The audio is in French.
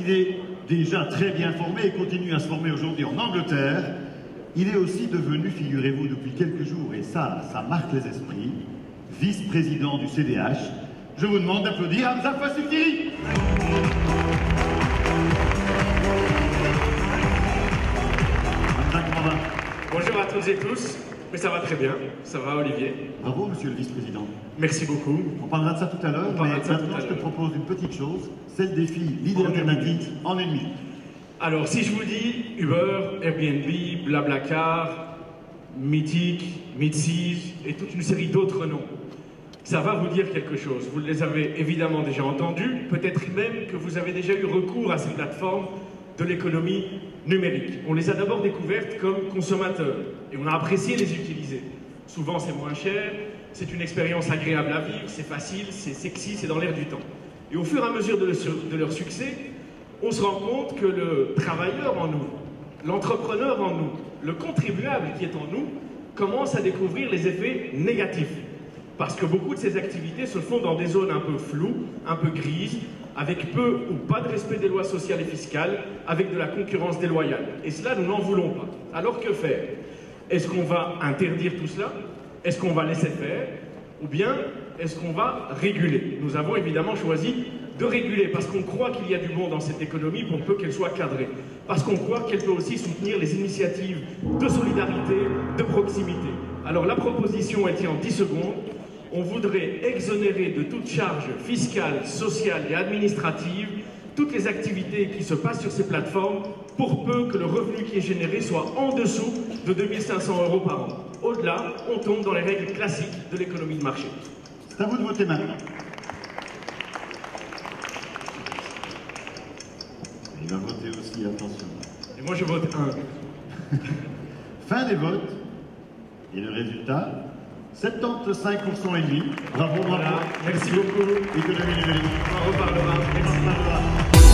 qu'il est déjà très bien formé et continue à se former aujourd'hui en Angleterre, il est aussi devenu, figurez-vous, depuis quelques jours, et ça marque les esprits, vice-président du CDH. Je vous demande d'applaudir Hamza Fassoukiri. Hamza, comment va? Bonjour à toutes et tous, mais ça va très bien, ça va Olivier. Bravo, monsieur le vice-président. Merci beaucoup. On parlera de ça tout à l'heure, mais maintenant je te propose une petite chose, c'est le défi Leader Alternative en une minute. Alors, si je vous dis Uber, Airbnb, Blablacar, Mythique, Mitsies et toute une série d'autres noms, ça va vous dire quelque chose. Vous les avez évidemment déjà entendus, peut-être même que vous avez déjà eu recours à ces plateformes de l'économie numérique. On les a d'abord découvertes comme consommateurs et on a apprécié les utiliser. Souvent c'est moins cher, c'est une expérience agréable à vivre, c'est facile, c'est sexy, c'est dans l'air du temps. Et au fur et à mesure de leur succès, on se rend compte que le travailleur en nous, l'entrepreneur en nous, le contribuable qui est en nous, commence à découvrir les effets négatifs. Parce que beaucoup de ces activités se font dans des zones un peu floues, un peu grises, avec peu ou pas de respect des lois sociales et fiscales, avec de la concurrence déloyale. Et cela, nous n'en voulons pas. Alors que faire? Est-ce qu'on va interdire tout cela? Est-ce qu'on va laisser faire? Ou bien est-ce qu'on va réguler? Nous avons évidemment choisi de réguler parce qu'on croit qu'il y a du bon dans cette économie pour peu qu'elle soit cadrée. Parce qu'on croit qu'elle peut aussi soutenir les initiatives de solidarité, de proximité. Alors la proposition, elle tient en 10 secondes. On voudrait exonérer de toute charge fiscale, sociale et administrative toutes les activités qui se passent sur ces plateformes pour peu que le revenu qui est généré soit en dessous de 2 500 € par an. Au-delà, on tombe dans les règles classiques de l'économie de marché. C'est à vous de voter maintenant. Il va voter aussi, attention. Et moi je vote 1. Fin des votes. Et le résultat, 75% et demi. Bravo, bravo. Voilà. Merci beaucoup. Économie numérique. On en reparlera. Merci. On en reparlera.